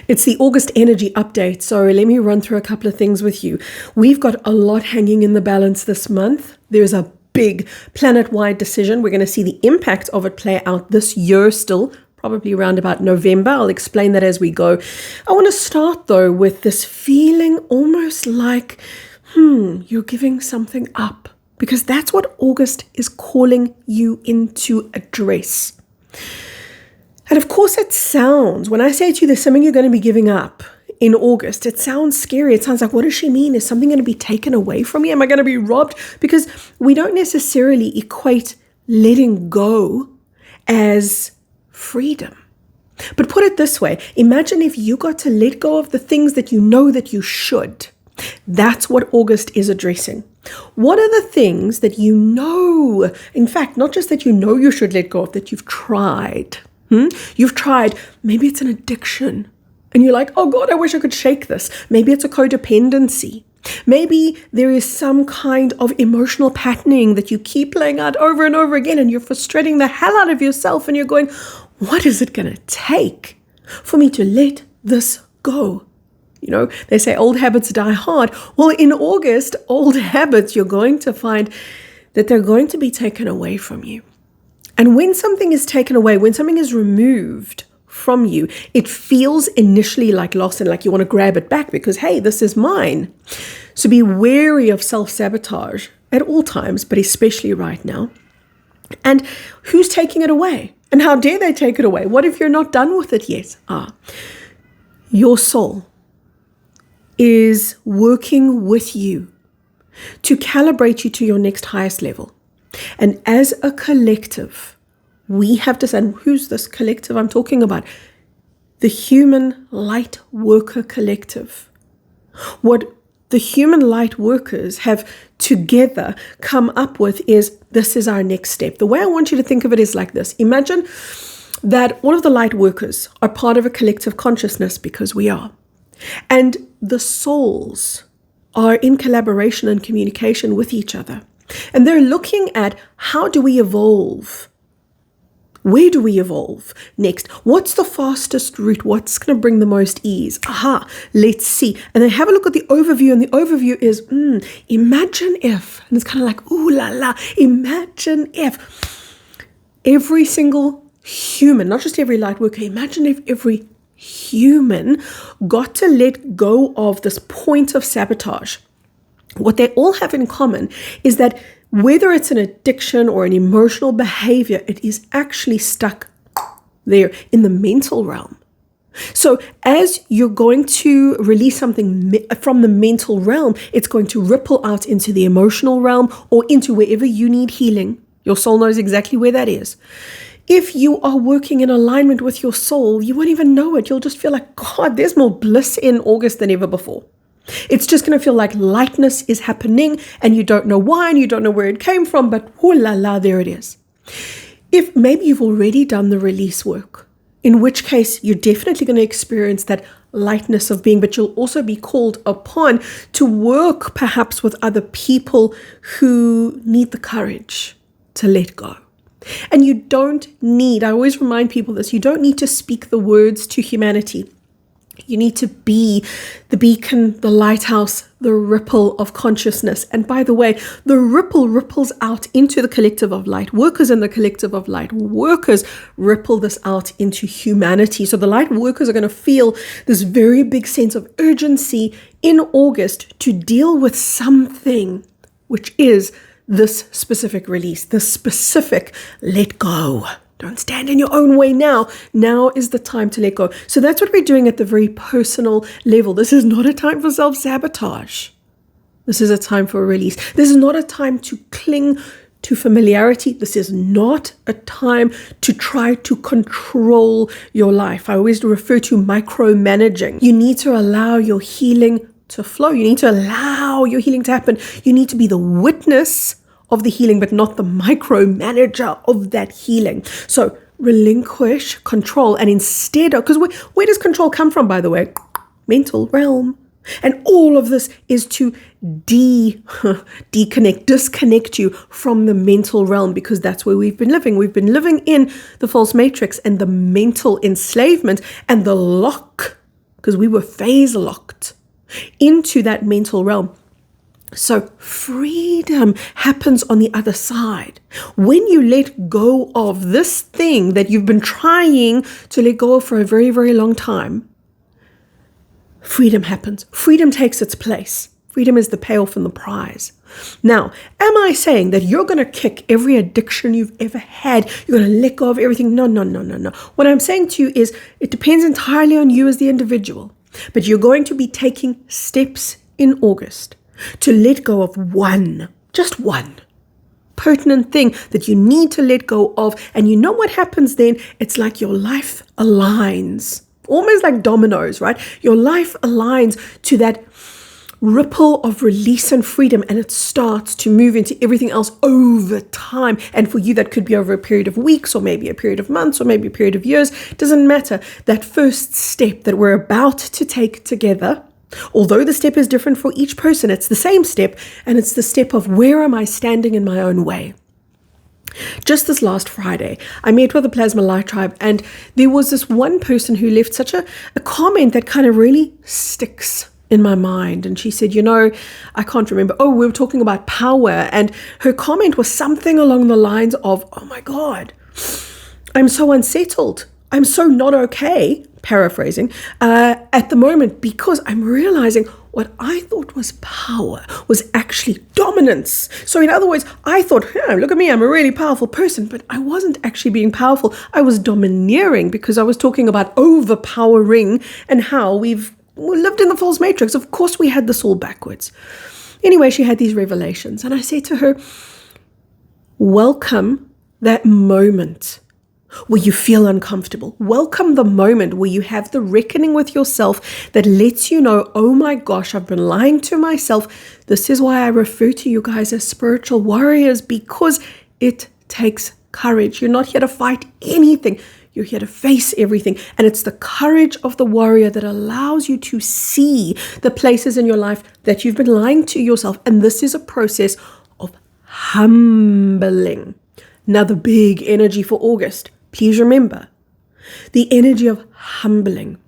It's the August energy update. So let me run through a couple of things with you. We've got a lot hanging in the balance this month. There's a big planet-wide decision. We're going to see the impact of it play out this year still, probably around about November. I'll explain that as we go. I want to start though with this feeling almost like, you're giving something up, because that's what August is calling you into address. And of course it sounds, when I say to you there's something you're going to be giving up in August, it sounds scary. It sounds like, what does she mean? Is something going to be taken away from me? Am I going to be robbed? Because we don't necessarily equate letting go as freedom. But put it this way, imagine if you got to let go of the things that you know that you should. That's what August is addressing. What are the things that you know, in fact, not just that you know you should let go of, that you've tried? You've tried, maybe it's an addiction, and you're like, oh God, I wish I could shake this. Maybe it's a codependency. Maybe there is some kind of emotional patterning that you keep playing out over and over again, and you're frustrating the hell out of yourself, and you're going, what is it going to take for me to let this go? You know, they say old habits die hard. Well, in August, old habits, you're going to find that they're going to be taken away from you. And when something is taken away, when something is removed from you, it feels initially like loss and like you want to grab it back because, hey, this is mine. So be wary of self-sabotage at all times, but especially right now. And who's taking it away? And how dare they take it away? What if you're not done with it yet? Your soul is working with you to calibrate you to your next highest level. And as a collective, we have to say, and who's this collective I'm talking about? The Human Light Worker Collective. What the human light workers have together come up with is, this is our next step. The way I want you to think of it is like this. Imagine that all of the light workers are part of a collective consciousness, because we are. And the souls are in collaboration and communication with each other. And they're looking at, how do we evolve? Where do we evolve next? What's the fastest route? What's going to bring the most ease? Let's see. And then have a look at the overview. And the overview is, imagine if, and it's kind of like, ooh la la, imagine if every single human, not just every light worker, imagine if every human got to let go of this point of sabotage. What they all have in common is that whether it's an addiction or an emotional behavior, it is actually stuck there in the mental realm. So as you're going to release something from the mental realm, it's going to ripple out into the emotional realm or into wherever you need healing. Your soul knows exactly where that is. If you are working in alignment with your soul, you won't even know it. You'll just feel like, God, there's more bliss in August than ever before. It's just going to feel like lightness is happening and you don't know why and you don't know where it came from, but oh la la, there it is. If maybe you've already done the release work, in which case you're definitely going to experience that lightness of being, but you'll also be called upon to work perhaps with other people who need the courage to let go. And you don't need, I always remind people this, you don't need to speak the words to humanity. You need to be the beacon, the lighthouse, the ripple of consciousness. And by the way, the ripple ripples out into the collective of light workers, and the collective of light workers ripple this out into humanity. So the light workers are going to feel this very big sense of urgency in August to deal with something, which is this specific release, this specific let go. Don't stand in your own way now. Now is the time to let go. So that's what we're doing at the very personal level. This is not a time for self-sabotage. This is a time for a release. This is not a time to cling to familiarity. This is not a time to try to control your life. I always refer to micromanaging. You need to allow your healing to flow. You need to allow your healing to happen. You need to be the witness of the healing, but not the micromanager of that healing. So relinquish control, and instead of, because where does control come from, by the way? Mental realm. And all of this is to disconnect you from the mental realm, because that's where we've been living. We've been living in the false matrix and the mental enslavement and the lock because we were phase locked into that mental realm. So freedom happens on the other side. When you let go of this thing that you've been trying to let go of for a very, very long time, freedom happens. Freedom takes its place. Freedom is the payoff and the prize. Now, am I saying that you're going to kick every addiction you've ever had? You're going to let go of everything? No. What I'm saying to you is it depends entirely on you as the individual. But you're going to be taking steps in August to let go of just one pertinent thing that you need to let go of. And you know what happens then? It's like your life aligns, almost like dominoes, right? Your life aligns to that ripple of release and freedom, and it starts to move into everything else over time. And for you, that could be over a period of weeks, or maybe a period of months, or maybe a period of years. Doesn't matter. That first step that we're about to take together, although the step is different for each person, it's the same step, and it's the step of where am I standing in my own way? Just this last Friday, I met with the Plasma Light Tribe, and there was this one person who left such a comment that kind of really sticks in my mind. And she said, I can't remember. Oh, we were talking about power. And her comment was something along the lines of, oh my God, I'm so unsettled. I'm so not okay, paraphrasing, at the moment, because I'm realizing what I thought was power was actually dominance. So in other words, I thought, look at me, I'm a really powerful person, but I wasn't actually being powerful. I was domineering because I was talking about overpowering and how we lived in the false matrix. Of course, we had this all backwards. Anyway, she had these revelations, and I said to her, welcome that moment where you feel uncomfortable. Welcome the moment where you have the reckoning with yourself that lets you know, oh my gosh, I've been lying to myself. This is why I refer to you guys as spiritual warriors, because it takes courage. You're not here to fight anything. You're here to face everything. And it's the courage of the warrior that allows you to see the places in your life that you've been lying to yourself. And this is a process of humbling. Another big energy for August. Please remember, the energy of humbling,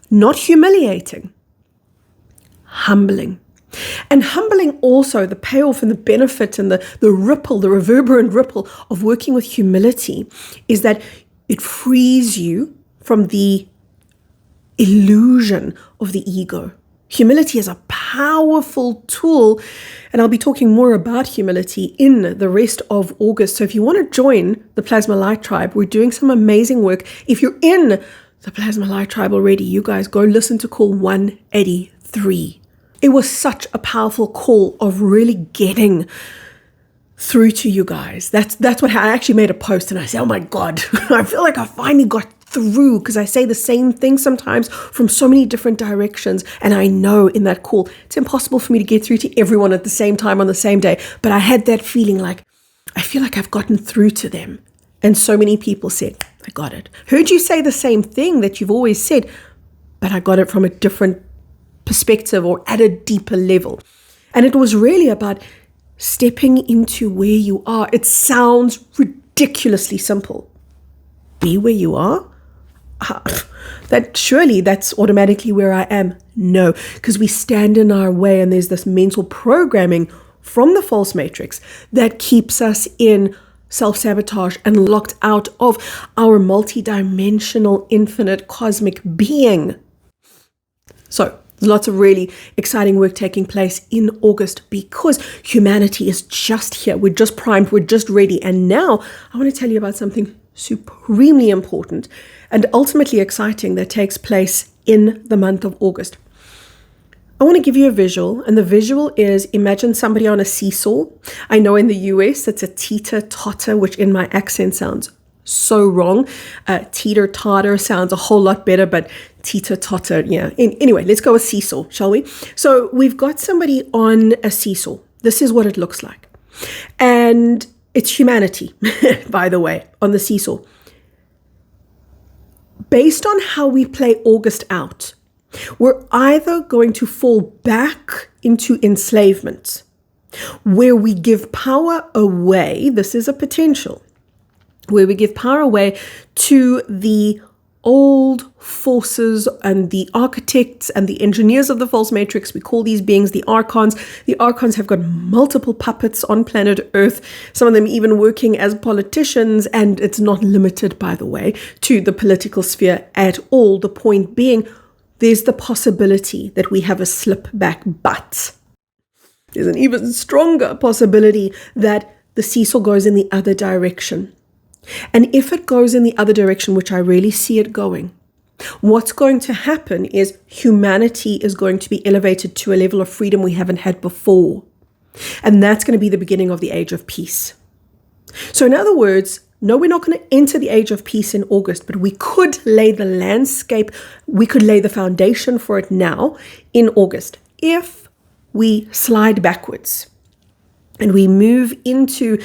not humiliating, humbling. And humbling also, the payoff and the benefit and the ripple, the reverberant ripple of working with humility is that it frees you from the illusion of the ego. Humility is a powerful tool, and I'll be talking more about humility in the rest of August. So if you want to join the Plasma Light Tribe, we're doing some amazing work. If you're in the Plasma Light Tribe already, you guys go listen to call 183. It was such a powerful call of really getting through to you guys. That's what I actually made a post, and I said, oh my God, I feel like I finally got through, because I say the same thing sometimes from so many different directions. And I know in that call, it's impossible for me to get through to everyone at the same time on the same day. But I had that feeling like, I feel like I've gotten through to them. And so many people said, I got it. Heard you say the same thing that you've always said, but I got it from a different perspective or at a deeper level. And it was really about stepping into where you are. It sounds ridiculously simple. Be where you are? That's automatically where I am. No, because we stand in our way, and there's this mental programming from the false matrix that keeps us in self-sabotage and locked out of our multi-dimensional, infinite, cosmic being. So there's lots of really exciting work taking place in August, because humanity is just here. We're just primed. We're just ready. And now I want to tell you about something supremely important and ultimately exciting that takes place in the month of August. I want to give you a visual, and the visual is, imagine somebody on a seesaw. I know in the US it's a teeter-totter, which in my accent sounds so wrong. Teeter-totter sounds a whole lot better, but teeter-totter, yeah. Anyway, let's go with seesaw, shall we? So we've got somebody on a seesaw. This is what it looks like. And it's humanity, by the way, on the seesaw. Based on how we play August out, we're either going to fall back into enslavement, where we give power away. This is a potential where we give power away to the old forces and the architects and the engineers of the false matrix. We call these beings the archons. The archons have got multiple puppets on planet Earth, some of them even working as politicians, and it's not limited, by the way, to the political sphere at all. The point being, there's the possibility that we have a slip back, but there's an even stronger possibility that the seesaw goes in the other direction. And if it goes in the other direction, which I really see it going, what's going to happen is humanity is going to be elevated to a level of freedom we haven't had before. And that's going to be the beginning of the age of peace. So in other words, no, we're not going to enter the age of peace in August, but we could lay the landscape, we could lay the foundation for it now in August. If we slide backwards and we move into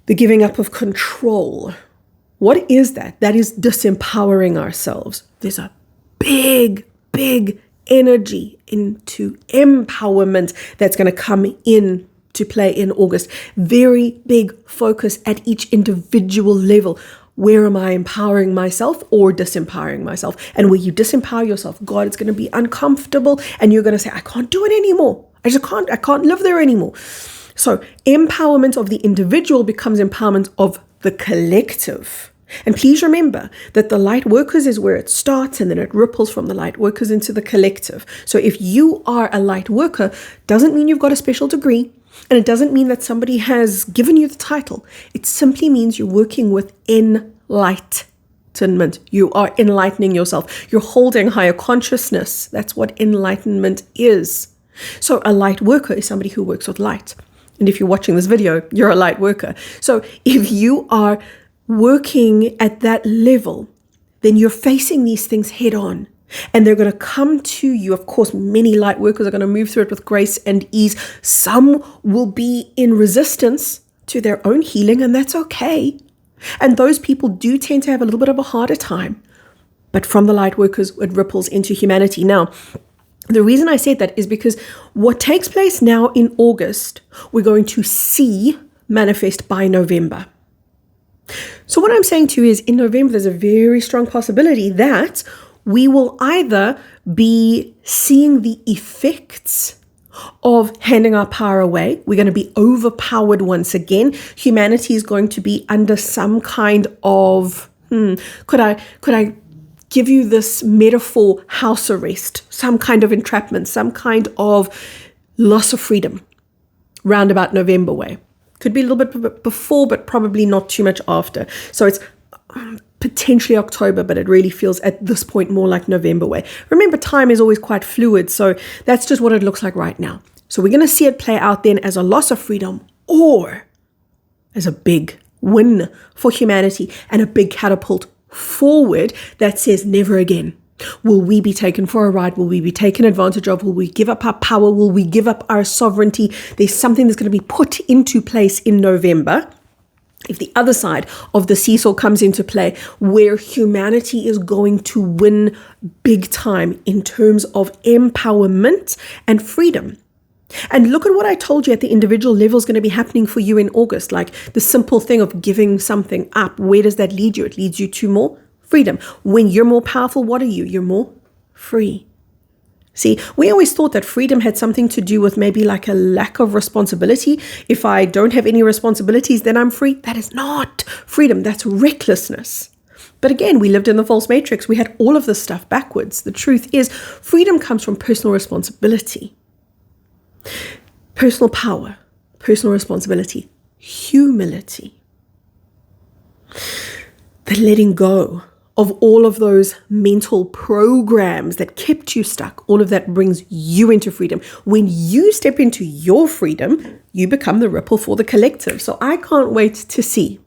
the giving up of control. What is that? That is disempowering ourselves. There's a big energy into empowerment that's going to come in to play in August. Very big focus at each individual level. Where am I empowering myself or disempowering myself? And where you disempower yourself, God, it's going to be uncomfortable and you're going to say, I can't do it anymore. I can't live there anymore. So empowerment of the individual becomes empowerment of the collective. And please remember that the light workers is where it starts and then it ripples from the light workers into the collective. So if you are a light worker, doesn't mean you've got a special degree, and it doesn't mean that somebody has given you the title. It simply means you're working with enlightenment. You are enlightening yourself. You're holding higher consciousness. That's what enlightenment is. So a light worker is somebody who works with light. And if you're watching this video, you're a light worker. So if you are working at that level, then you're facing these things head on. And they're going to come to you. Of course, many light workers are going to move through it with grace and ease. Some will be in resistance to their own healing, and that's okay. And those people do tend to have a little bit of a harder time. But from the light workers, it ripples into humanity. Now, the reason I said that is because what takes place now in August, we're going to see manifest by November. So what I'm saying to you is in November, there's a very strong possibility that we will either be seeing the effects of handing our power away. We're going to be overpowered once again. Humanity is going to be under some kind of, could I give you this metaphor, house arrest, some kind of entrapment, some kind of loss of freedom, round about November way. Could be a little bit before, but probably not too much after. So it's potentially October, but it really feels at this point more like November way. Remember, time is always quite fluid, so that's just what it looks like right now. So we're going to see it play out then as a loss of freedom or as a big win for humanity and a big catapult forward that says never again will we be taken for a ride. Will we be taken advantage of? Will we give up our power? Will we give up our sovereignty? There's something that's going to be put into place in November. If the other side of the seesaw comes into play, where humanity is going to win big time in terms of empowerment and freedom. And look at what I told you at the individual level is going to be happening for you in August. Like the simple thing of giving something up. Where does that lead you? It leads you to more freedom. When you're more powerful, what are you? You're more free. See, we always thought that freedom had something to do with maybe like a lack of responsibility. If I don't have any responsibilities, then I'm free. That is not freedom. That's recklessness. But again, we lived in the false matrix. We had all of this stuff backwards. The truth is, freedom comes from personal responsibility. Personal power, personal responsibility, humility. The letting go of all of those mental programs that kept you stuck. All of that brings you into freedom. When you step into your freedom, you become the ripple for the collective. So I can't wait to see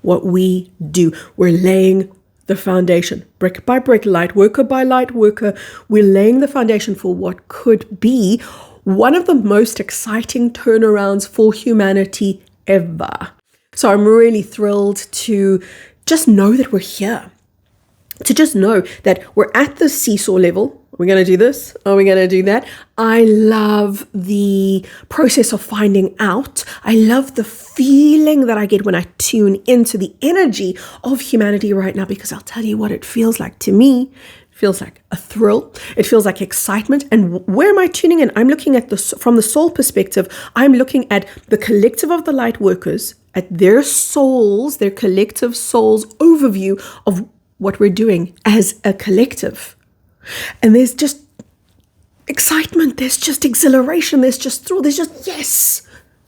what we do. We're laying the foundation, brick by brick, light worker by light worker. We're laying the foundation for what could be one of the most exciting turnarounds for humanity ever. So I'm really thrilled to just know that we're here. To just know that we're at the seesaw level. Are we going to do this? Are we going to do that? I love the process of finding out. I love the feeling that I get when I tune into the energy of humanity right now, because I'll tell you what it feels like to me. It feels like a thrill. It feels like excitement. And where am I tuning in? I'm looking at this from the soul perspective. I'm looking at the collective of the light workers, at their souls, their collective souls overview of what we're doing as a collective. And there's just excitement, there's just exhilaration, there's just thrill, there's just yes.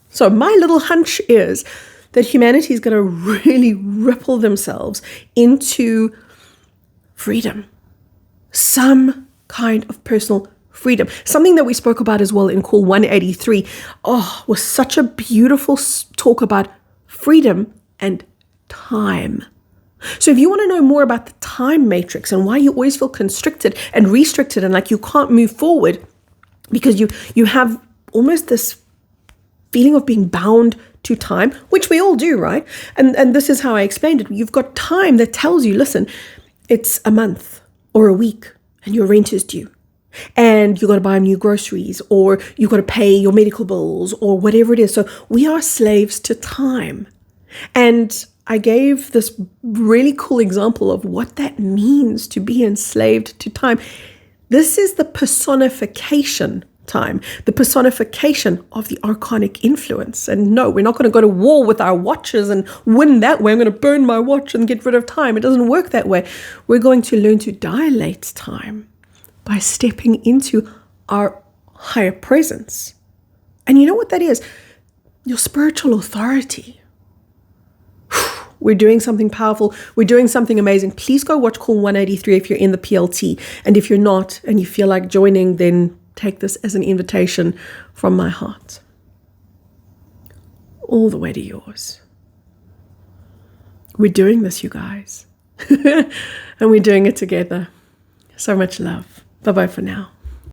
So my little hunch is that humanity is going to really ripple themselves into freedom, some kind of personal freedom. Something that we spoke about as well in call 183 was such a beautiful talk about freedom and time. So if you want to know more about the time matrix and why you always feel constricted and restricted and like you can't move forward because you have almost this feeling of being bound to time, which we all do, right? And this is how I explained it. You've got time that tells you, listen, it's a month or a week and your rent is due. And you got to buy new groceries, or you got to pay your medical bills, or whatever it is. So we are slaves to time. And I gave this really cool example of what that means to be enslaved to time. This is the personification time, the personification of the archonic influence. And no, we're not going to go to war with our watches and win that way. I'm going to burn my watch and get rid of time. It doesn't work that way. We're going to learn to dilate time by stepping into our higher presence. And you know what that is? Your spiritual authority. We're doing something powerful. We're doing something amazing. Please go watch call 183 if you're in the PLT. And if you're not and you feel like joining, then take this as an invitation from my heart. All the way to yours. We're doing this, you guys. And we're doing it together. So much love. Bye-bye for now.